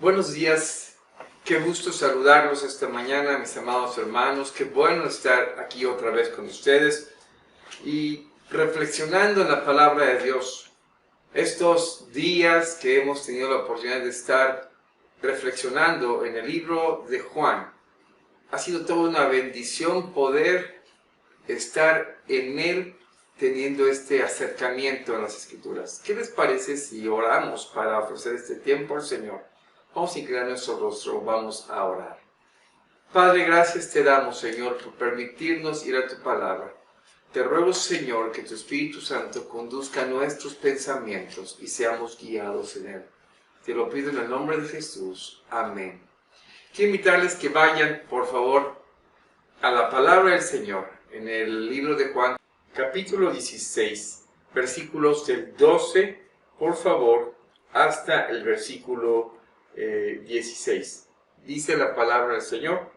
Buenos días, qué gusto saludarlos esta mañana, mis amados hermanos, qué bueno estar aquí otra vez con ustedes y reflexionando en la palabra de Dios. Estos días que hemos tenido la oportunidad de estar reflexionando en el libro de Juan, ha sido toda una bendición poder estar en él teniendo este acercamiento a las Escrituras. ¿Qué les parece si oramos para ofrecer este tiempo al Señor? Vamos a inclinar nuestro rostro, vamos a orar. Padre, gracias te damos, Señor, por permitirnos ir a tu palabra. Te ruego, Señor, que tu Espíritu Santo conduzca nuestros pensamientos y seamos guiados en él. Te lo pido en el nombre de Jesús. Amén. Quiero invitarles que vayan, por favor, a la palabra del Señor en el libro de Juan, capítulo 16, versículos del 12, por favor, hasta el versículo 16. Dice la palabra del Señor: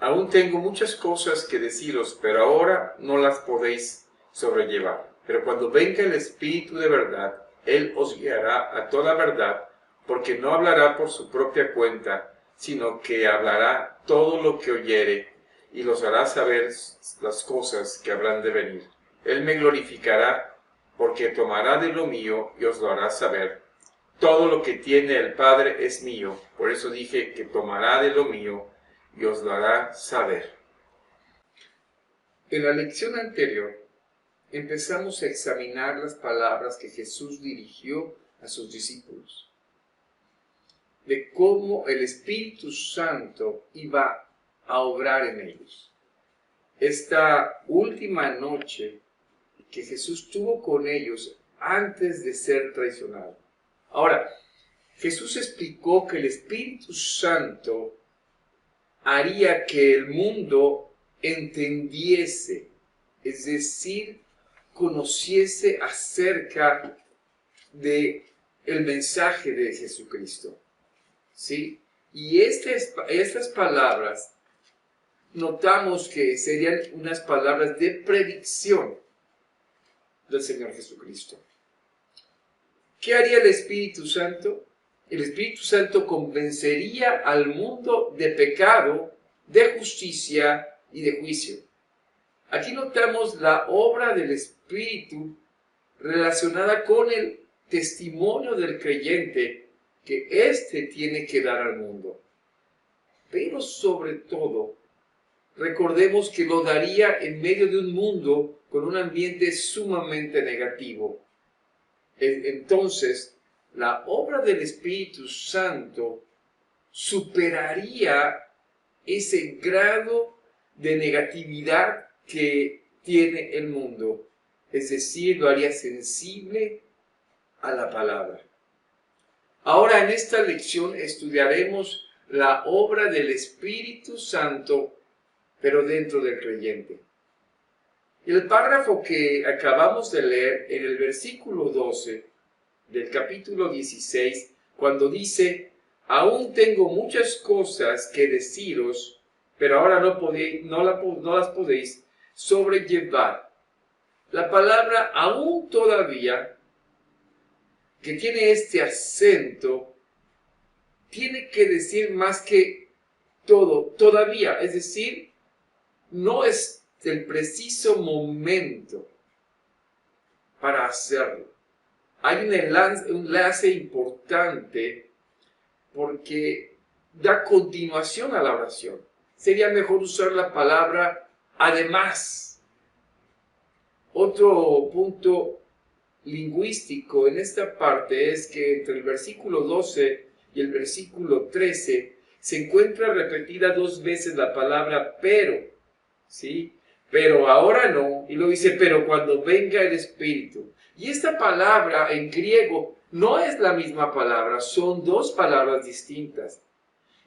aún tengo muchas cosas que deciros, pero ahora no las podéis sobrellevar. Pero cuando venga el Espíritu de verdad, Él os guiará a toda verdad, porque no hablará por su propia cuenta, sino que hablará todo lo que oyere, y los hará saber las cosas que habrán de venir. Él me glorificará, porque tomará de lo mío y os lo hará saber. Todo lo que tiene el Padre es mío, por eso dije que tomará de lo mío y os lo hará saber. En la lección anterior empezamos a examinar las palabras que Jesús dirigió a sus discípulos, de cómo el Espíritu Santo iba a obrar en ellos. Esta última noche que Jesús tuvo con ellos antes de ser traicionado. Ahora, Jesús explicó que el Espíritu Santo haría que el mundo entendiese, es decir, conociese acerca de el mensaje de Jesucristo, ¿sí? Y estas palabras notamos que serían unas palabras de predicción del Señor Jesucristo. ¿Qué haría el Espíritu Santo? El Espíritu Santo convencería al mundo de pecado, de justicia y de juicio. Aquí notamos la obra del Espíritu relacionada con el testimonio del creyente que éste tiene que dar al mundo. Pero sobre todo, recordemos que lo daría en medio de un mundo con un ambiente sumamente negativo. Entonces, la obra del Espíritu Santo superaría ese grado de negatividad que tiene el mundo. Es decir, lo haría sensible a la palabra. Ahora en esta lección estudiaremos la obra del Espíritu Santo, pero dentro del creyente. El párrafo que acabamos de leer en el versículo 12 del capítulo 16, cuando dice: aún tengo muchas cosas que deciros, pero ahora no las podéis sobrellevar. La palabra aún todavía, que tiene este acento, tiene que decir más que todo, todavía, es decir, no es el preciso momento para hacerlo. Hay un enlace importante porque da continuación a la oración. Sería mejor usar la palabra además. Otro punto lingüístico en esta parte es que entre el versículo 12 y el versículo 13 se encuentra repetida 2 veces la palabra pero, ¿sí? Pero ahora no, y luego dice, pero cuando venga el Espíritu. Y esta palabra en griego no es la misma palabra, son 2 palabras distintas.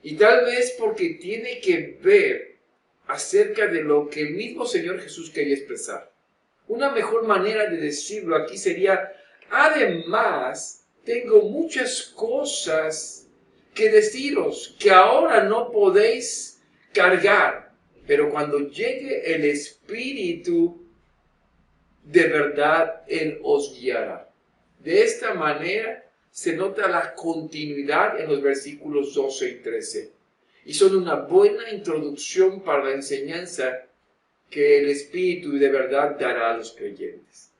Y tal vez porque tiene que ver acerca de lo que el mismo Señor Jesús quería expresar. Una mejor manera de decirlo aquí sería: además, tengo muchas cosas que deciros que ahora no podéis cargar, pero cuando llegue el Espíritu de verdad, Él os guiará. De esta manera, se nota la continuidad en los versículos 12 y 13. Y son una buena introducción para la enseñanza que el Espíritu de verdad dará a los creyentes.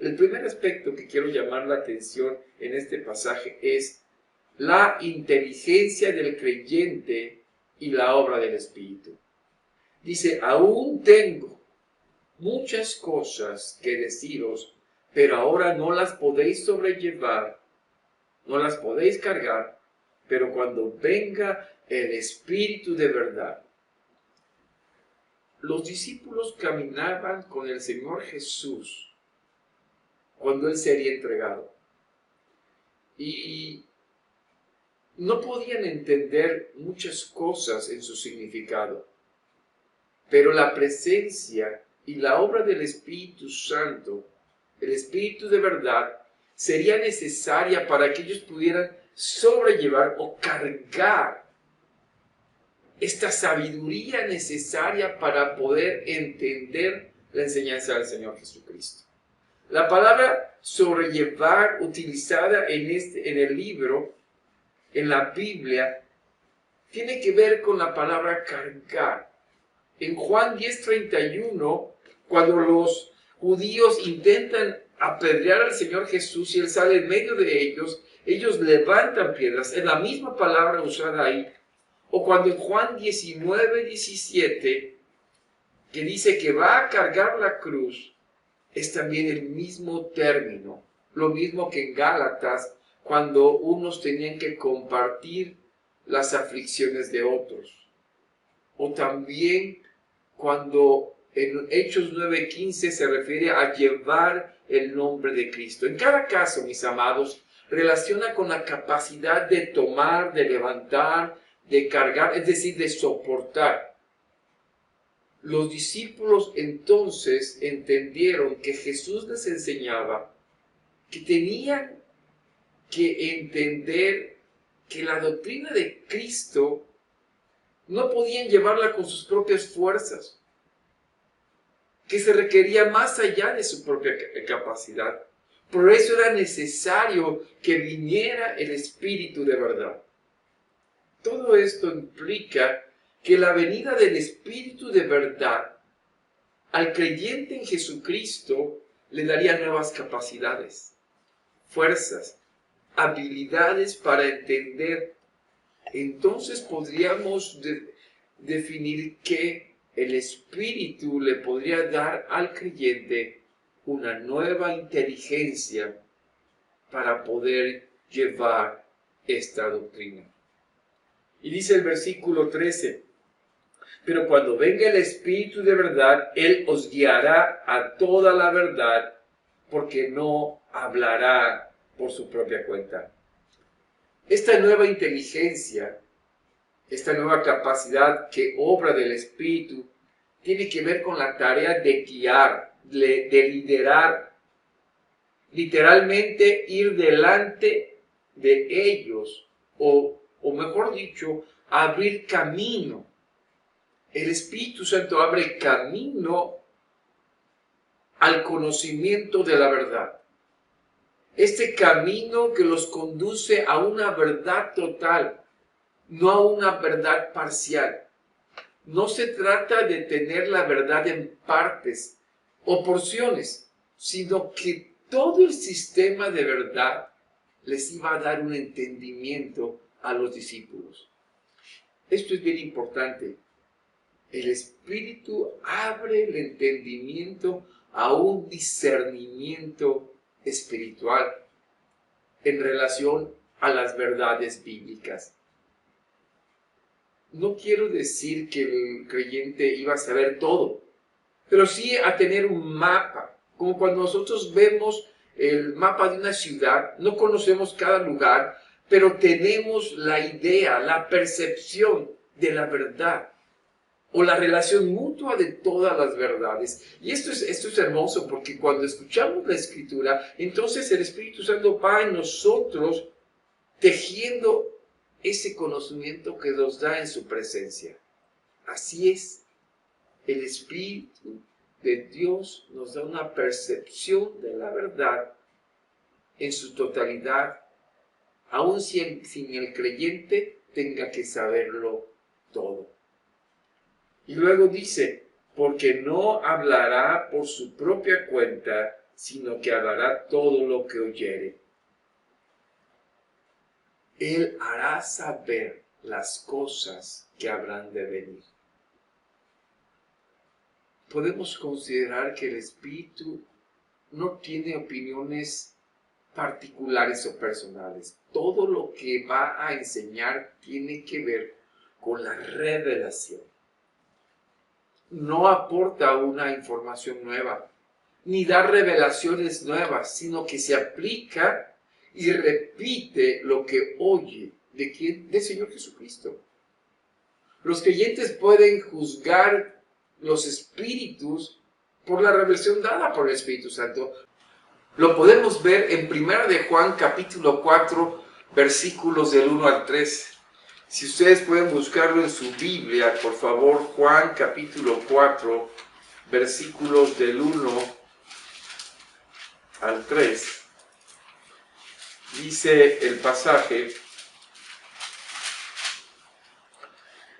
El primer aspecto que quiero llamar la atención en este pasaje es la inteligencia del creyente y la obra del Espíritu. Dice, aún tengo muchas cosas que deciros, pero ahora no las podéis sobrellevar, no las podéis cargar, pero cuando venga el Espíritu de verdad. Los discípulos caminaban con el Señor Jesús cuando Él sería entregado. Y no podían entender muchas cosas en su significado, pero la presencia y la obra del Espíritu Santo, el Espíritu de verdad, sería necesaria para que ellos pudieran sobrellevar o cargar esta sabiduría necesaria para poder entender la enseñanza del Señor Jesucristo. La palabra sobrellevar utilizada en el libro, en la Biblia, tiene que ver con la palabra cargar. En Juan 10:31, cuando los judíos intentan apedrear al Señor Jesús y Él sale en medio de ellos, ellos levantan piedras. Es la misma palabra usada ahí. O cuando en Juan 19:17, que dice que va a cargar la cruz, es también el mismo término. Lo mismo que en Gálatas, cuando unos tenían que compartir las aflicciones de otros. O también cuando en Hechos 9:15 se refiere a llevar el nombre de Cristo. En cada caso, mis amados, relaciona con la capacidad de tomar, de levantar, de cargar, es decir, de soportar. Los discípulos entonces entendieron que Jesús les enseñaba que tenían que entender que la doctrina de Cristo no podían llevarla con sus propias fuerzas, que se requería más allá de su propia capacidad. Por eso era necesario que viniera el Espíritu de verdad. Todo esto implica que la venida del Espíritu de verdad al creyente en Jesucristo le daría nuevas capacidades, fuerzas, habilidades para entender. Entonces podríamos definir que el Espíritu le podría dar al creyente una nueva inteligencia para poder llevar esta doctrina. Y dice el versículo 13, pero cuando venga el Espíritu de verdad, Él os guiará a toda la verdad, porque no hablará por su propia cuenta. Esta nueva inteligencia, esta nueva capacidad que obra del Espíritu, tiene que ver con la tarea de guiar, de liderar, literalmente ir delante de ellos, o mejor dicho, abrir camino. El Espíritu Santo abre camino al conocimiento de la verdad. Este camino que los conduce a una verdad total, no a una verdad parcial. No se trata de tener la verdad en partes o porciones, sino que todo el sistema de verdad les iba a dar un entendimiento a los discípulos. Esto es bien importante. El Espíritu abre el entendimiento a un discernimiento espiritual en relación a las verdades bíblicas. No quiero decir que el creyente iba a saber todo, pero sí a tener un mapa, como cuando nosotros vemos el mapa de una ciudad, no conocemos cada lugar, pero tenemos la idea, la percepción de la verdad, o la relación mutua de todas las verdades. Y esto es hermoso, porque cuando escuchamos la Escritura, entonces el Espíritu Santo va en nosotros tejiendo ese conocimiento que nos da en su presencia. Así es, el Espíritu de Dios nos da una percepción de la verdad en su totalidad aun sin el creyente tenga que saberlo todo. Y luego dice, porque no hablará por su propia cuenta, sino que hablará todo lo que oyere. Él hará saber las cosas que habrán de venir. Podemos considerar que el Espíritu no tiene opiniones particulares o personales. Todo lo que va a enseñar tiene que ver con la revelación. No aporta una información nueva, ni da revelaciones nuevas, sino que se aplica y repite lo que oye. ¿De quién? Del Señor Jesucristo. Los creyentes pueden juzgar los espíritus por la revelación dada por el Espíritu Santo. Lo podemos ver en 1 de Juan capítulo 4, versículos del 1 al 3. Si ustedes pueden buscarlo en su Biblia, por favor, Juan capítulo 4, versículos del 1 al 3. Dice el pasaje: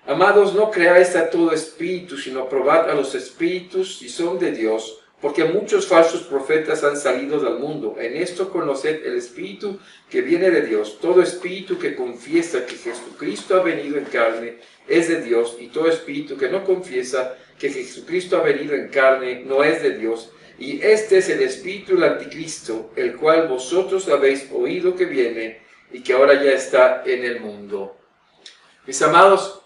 Amados, no creáis a todo espíritu, sino probad a los espíritus si son de Dios, porque muchos falsos profetas han salido del mundo. En esto conoced el espíritu que viene de Dios. Todo espíritu que confiesa que Jesucristo ha venido en carne es de Dios, y todo espíritu que no confiesa que Jesucristo ha venido en carne no es de Dios. Y este es el espíritu del anticristo, el cual vosotros habéis oído que viene y que ahora ya está en el mundo. Mis amados,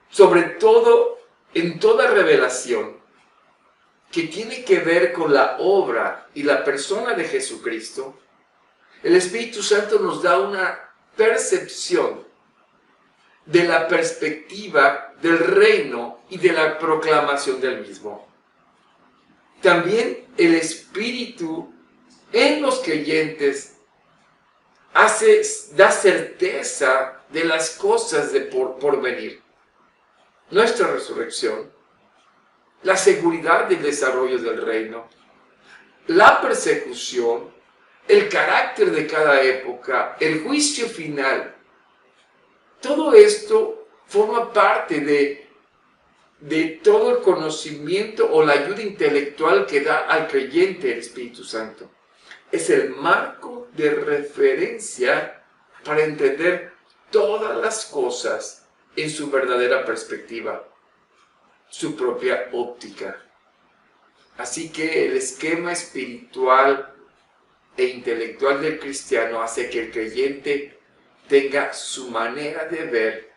sobre todo en toda revelación que tiene que ver con la obra y la persona de Jesucristo, el Espíritu Santo nos da una percepción de la perspectiva del reino y de la proclamación del mismo. También el Espíritu en los creyentes da certeza de las cosas por venir. Nuestra resurrección, la seguridad del desarrollo del reino, la persecución, el carácter de cada época, el juicio final. Todo esto forma parte de todo el conocimiento o la ayuda intelectual que da al creyente el Espíritu Santo. Es el marco de referencia para entender todas las cosas en su verdadera perspectiva, su propia óptica. Así que el esquema espiritual e intelectual del cristiano hace que el creyente tenga su manera de ver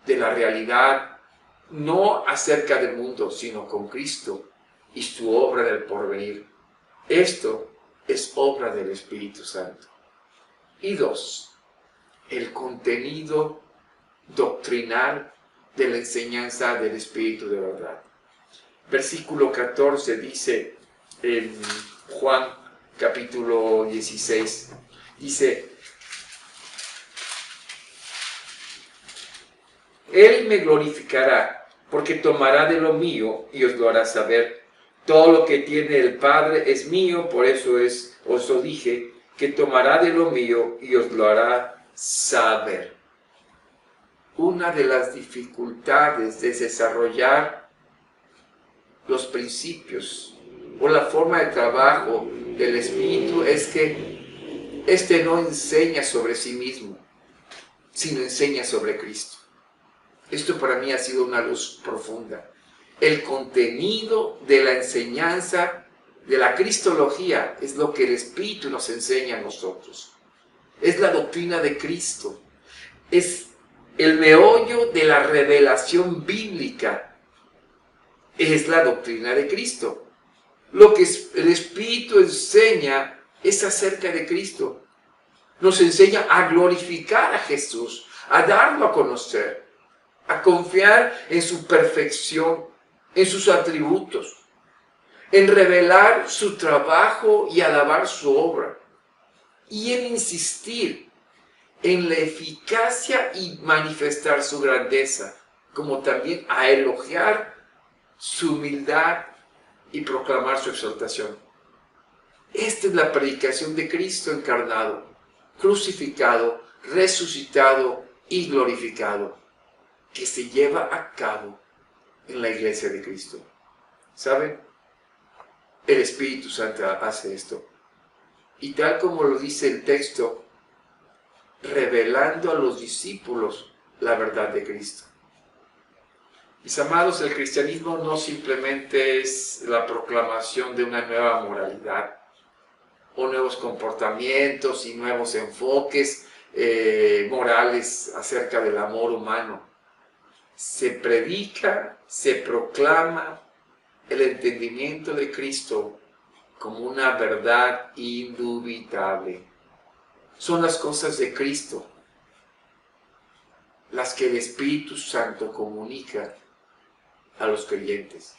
de la realidad, no acerca del mundo, sino con Cristo y su obra del porvenir. Esto es obra del Espíritu Santo. Y 2, el contenido doctrinal de la enseñanza del Espíritu de verdad. Versículo 14 dice en Juan capítulo 16, dice: Él me glorificará, porque tomará de lo mío y os lo hará saber. Todo lo que tiene el Padre es mío, por eso os lo dije, que tomará de lo mío y os lo hará saber. Una de las dificultades de desarrollar los principios o la forma de trabajo del Espíritu es que éste no enseña sobre sí mismo, sino enseña sobre Cristo. Esto para mí ha sido una luz profunda. El contenido de la enseñanza de la cristología es lo que el Espíritu nos enseña a nosotros. Es la doctrina de Cristo. Es el meollo de la revelación bíblica. Es la doctrina de Cristo. Lo que el Espíritu enseña es acerca de Cristo. Nos enseña a glorificar a Jesús, a darlo a conocer, a confiar en su perfección, en sus atributos, en revelar su trabajo y alabar su obra, y en insistir en la eficacia y manifestar su grandeza, como también a elogiar su humildad y proclamar su exaltación. Esta es la predicación de Cristo encarnado, crucificado, resucitado y glorificado, que se lleva a cabo en la iglesia de Cristo. ¿Saben? El Espíritu Santo hace esto. Y tal como lo dice el texto, revelando a los discípulos la verdad de Cristo. Mis amados, el cristianismo no simplemente es la proclamación de una nueva moralidad o nuevos comportamientos y nuevos enfoques morales acerca del amor humano. Se predica, se proclama el entendimiento de Cristo como una verdad indubitable. Son las cosas de Cristo las que el Espíritu Santo comunica a los creyentes.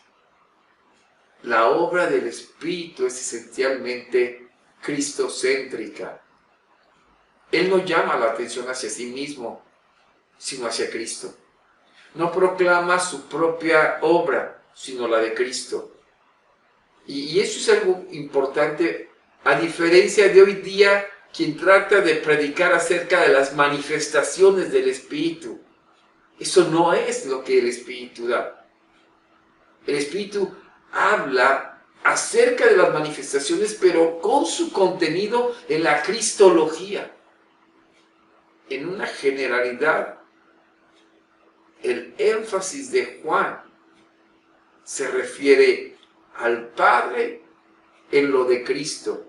La obra del Espíritu es esencialmente cristocéntrica. Él no llama la atención hacia sí mismo, sino hacia Cristo. No proclama su propia obra, sino la de Cristo. Y eso es algo importante, a diferencia de hoy día, quien trata de predicar acerca de las manifestaciones del Espíritu. Eso no es lo que el Espíritu da. El Espíritu habla acerca de las manifestaciones, pero con su contenido en la cristología, en una generalidad. El énfasis de Juan se refiere al Padre en lo de Cristo,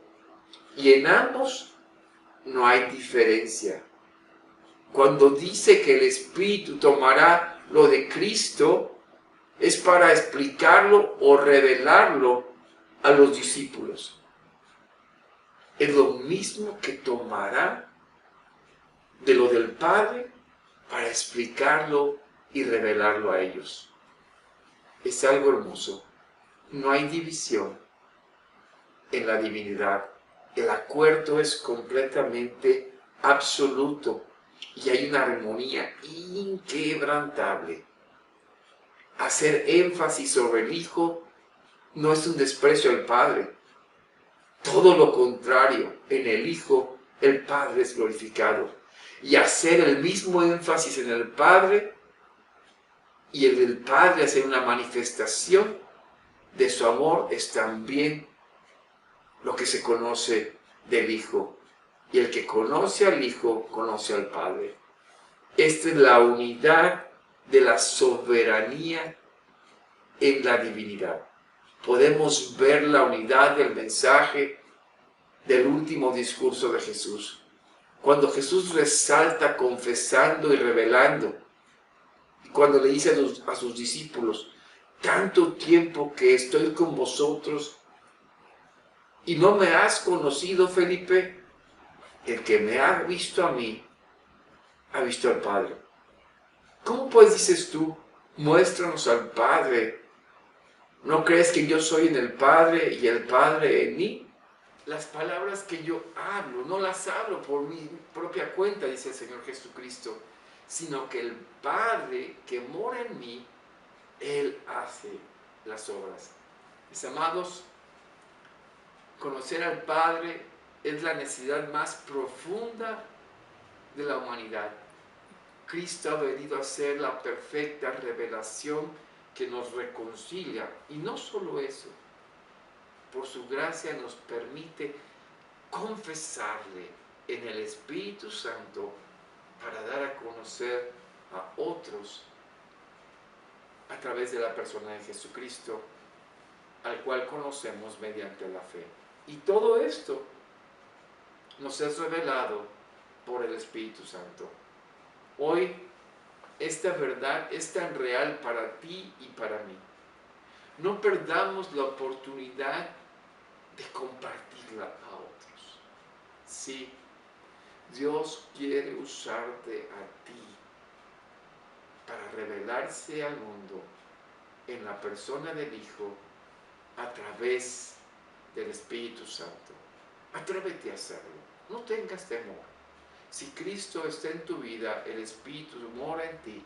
y en ambos no hay diferencia. Cuando dice que el Espíritu tomará lo de Cristo, es para explicarlo o revelarlo a los discípulos. Es lo mismo que tomará de lo del Padre para explicarlo y revelarlo a ellos. Es algo hermoso. No hay división en la divinidad. El acuerdo es completamente absoluto y hay una armonía inquebrantable. Hacer énfasis sobre el Hijo no es un desprecio al Padre. Todo lo contrario, en el Hijo el Padre es glorificado. Y hacer el mismo énfasis en el Padre y el del Padre hacer una manifestación de su amor es también lo que se conoce del Hijo. Y el que conoce al Hijo, conoce al Padre. Esta es la unidad de la soberanía en la divinidad. Podemos ver la unidad del mensaje del último discurso de Jesús. Cuando Jesús resalta confesando y revelando, cuando le dice a sus discípulos, tanto tiempo que estoy con vosotros y no me has conocido, Felipe, el que me ha visto a mí, ha visto al Padre. ¿Cómo pues dices tú, muéstranos al Padre? ¿No crees que yo soy en el Padre y el Padre en mí? Las palabras que yo hablo, no las hablo por mi propia cuenta, dice el Señor Jesucristo, sino que el Padre que mora en mí, Él hace las obras. Mis amados, conocer al Padre es la necesidad más profunda de la humanidad. Cristo ha venido a ser la perfecta revelación que nos reconcilia. Y no solo eso, por su gracia nos permite confesarle en el Espíritu Santo para dar a conocer a otros a través de la persona de Jesucristo, al cual conocemos mediante la fe. Y todo esto nos es revelado por el Espíritu Santo. Hoy esta verdad es tan real para ti y para mí. No perdamos la oportunidad de compartirla a otros. Sí, Dios quiere usarte a ti para revelarse al mundo en la persona del Hijo a través del Espíritu Santo. Atrévete a hacerlo. No tengas temor. Si Cristo está en tu vida, el Espíritu mora en ti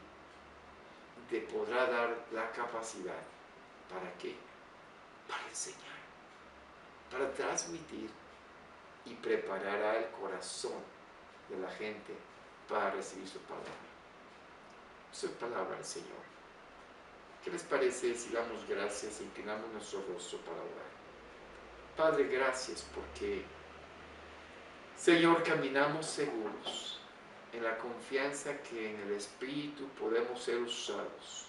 y te podrá dar la capacidad. ¿Para qué? Para enseñar, para transmitir y preparar el corazón de la gente para recibir su palabra. Su palabra del Señor. ¿Qué les parece si damos gracias e inclinamos nuestro rostro para orar? Padre, gracias porque, Señor, caminamos seguros en la confianza que en el Espíritu podemos ser usados.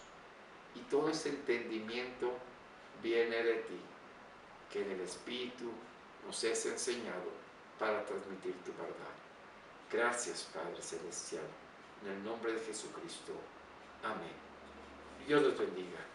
Y todo ese entendimiento viene de ti, que en el Espíritu nos es enseñado para transmitir tu verdad. Gracias, Padre Celestial, en el nombre de Jesucristo. Amén. Dios los bendiga.